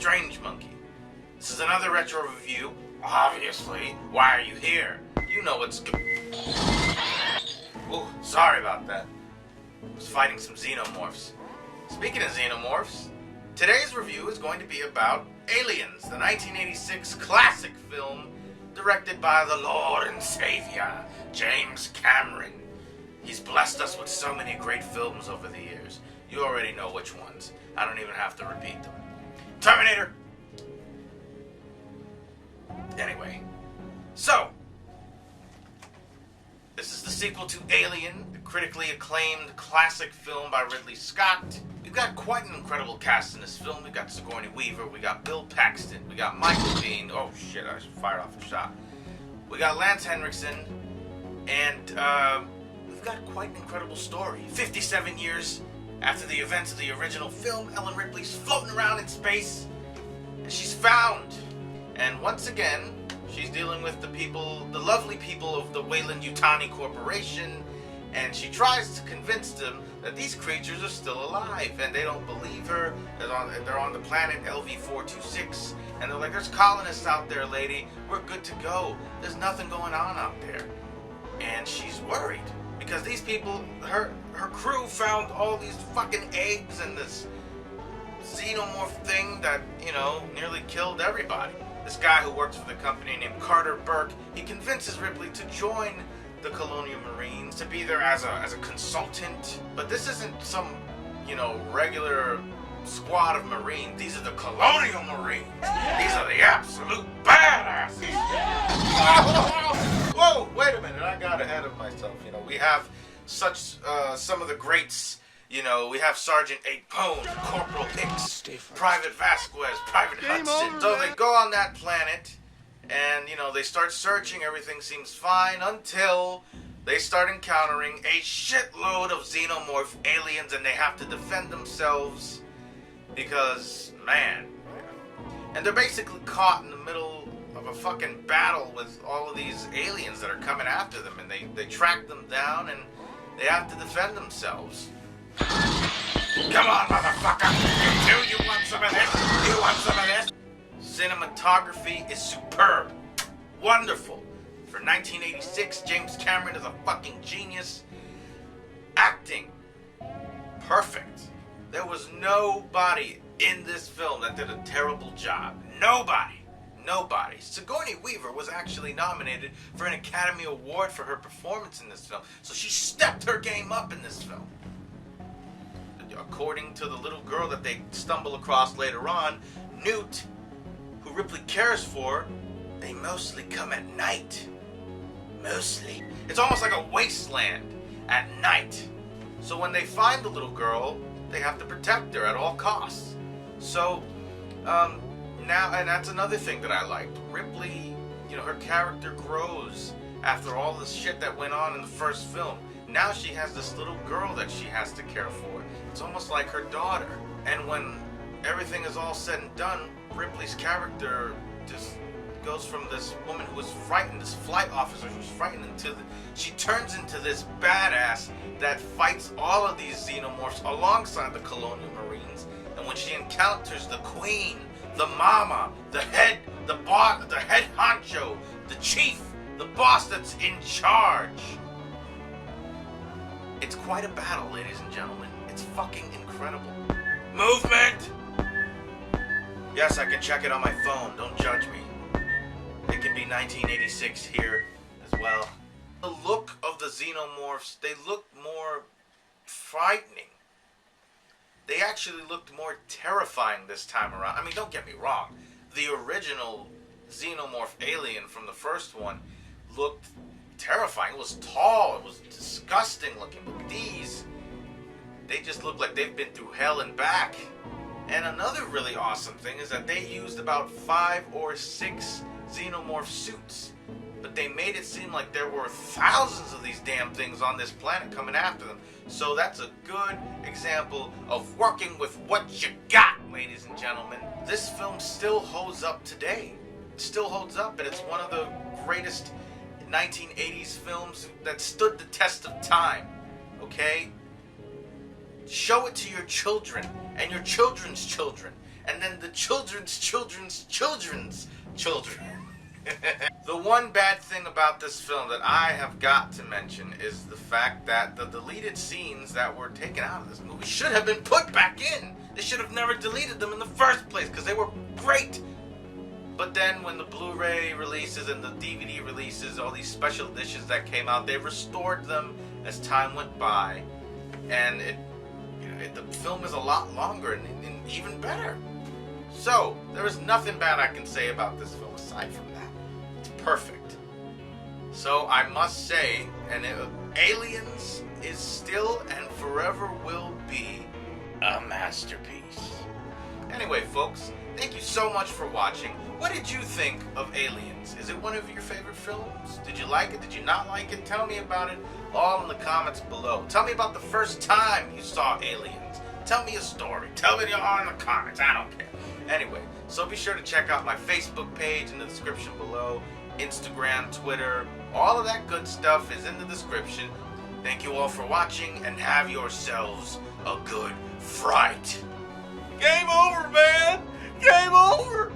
Strange Monkey. This is another retro review. Obviously, why are you here? You know what's good. Oh, sorry about that. I was fighting some xenomorphs. Speaking of xenomorphs, today's review is going to be about Aliens, the 1986 classic film directed by the Lord and Savior, James Cameron. He's blessed us with so many great films over the years. You already know which ones. I don't even have to repeat them. Terminator! Anyway, so, this is the sequel to Alien, the critically acclaimed classic film by Ridley Scott. We've got quite an incredible cast in this film. We've got Sigourney Weaver, we got Bill Paxton, we got Michael Biehn. Oh shit, I fired off a shot. We got Lance Henriksen, and we've got quite an incredible story. 57 years after the events of the original film, Ellen Ripley's floating around in space, and she's found. And once again, she's dealing with the lovely people of the Weyland-Yutani Corporation, and she tries to convince them that these creatures are still alive, and they don't believe her. They're on the planet LV-426, and they're like, there's colonists out there, lady. We're good to go. There's nothing going on out there. And she's worried, because these people, her crew found all these fucking eggs and this xenomorph thing that, you know, nearly killed everybody. This guy who works for the company named Carter Burke, he convinces Ripley to join the Colonial Marines, to be there as a consultant. But this isn't some, you know, regular squad of Marines. These are the Colonial Marines. These are the absolute badasses. Whoa, wait a minute, I got ahead of myself. You know, we have such, some of the greats. You know, we have Sergeant Apone, Corporal Hicks, Private Vasquez, Private Hudson. So they go on that planet, and, you know, they start searching. Everything seems fine until they start encountering a shitload of xenomorph aliens, and they have to defend themselves because, man. And they're basically caught in the middle of a fucking battle with all of these aliens that are coming after them, and they track them down, and they have to defend themselves. Come on, motherfucker! You want some of this? You want some of this? Cinematography is superb. Wonderful. For 1986, James Cameron is a fucking genius. Acting. Perfect. There was nobody in this film that did a terrible job. Nobody. Sigourney Weaver was actually nominated for an Academy Award for her performance in this film. So she stepped her game up in this film. According to the little girl that they stumble across later on, Newt, who Ripley cares for, they mostly come at night. Mostly. It's almost like a wasteland at night. So when they find the little girl, they have to protect her at all costs. So, now, and that's another thing that I liked. Ripley, you know, her character grows after all the shit that went on in the first film. Now she has this little girl that she has to care for. It's almost like her daughter. And when everything is all said and done, Ripley's character just goes from this woman who was frightened, this flight officer who was frightened, she turns into this badass that fights all of these xenomorphs alongside the Colonial Marines. And when she encounters the queen, the mama, the head, the boss, the head honcho, the chief, the boss that's in charge, it's quite a battle, ladies and gentlemen. It's fucking incredible. Movement! Yes, I can check it on my phone. Don't judge me. It can be 1986 here as well. The look of the xenomorphs, they looked more frightening. They actually looked more terrifying this time around. I mean, don't get me wrong. The original xenomorph alien from the first one looked terrifying. It was tall. It was disgusting looking. But these, they just look like they've been through hell and back. And another really awesome thing is that they used about 5 or 6 xenomorph suits. But they made it seem like there were thousands of these damn things on this planet coming after them. So that's a good example of working with what you got, ladies and gentlemen. This film still holds up today. It still holds up, and it's one of the greatest 1980s films that stood the test of time. Okay? Show it to your children and your children's children, and then the children's children. The one bad thing about this film that I have got to mention is the fact that the deleted scenes that were taken out of this movie should have been put back in. They should have never deleted them in the first place because they were great. But then when the Blu-ray releases and the DVD releases, all these special editions that came out, they restored them as time went by, and the film is a lot longer and even better. So there is nothing bad I can say about this film aside from that. It's perfect. So I must say, Aliens is still and forever will be a masterpiece. Anyway, folks, thank you so much for watching. What did you think of Aliens? Is it one of your favorite films? Did you like it? Did you not like it? Tell me about it all in the comments below. Tell me about the first time you saw Aliens. Tell me a story. Tell me all in the comments. I don't care. Anyway, so be sure to check out my Facebook page in the description below. Instagram, Twitter, all of that good stuff is in the description. Thank you all for watching, and have yourselves a good fright. Game over, man! Game over!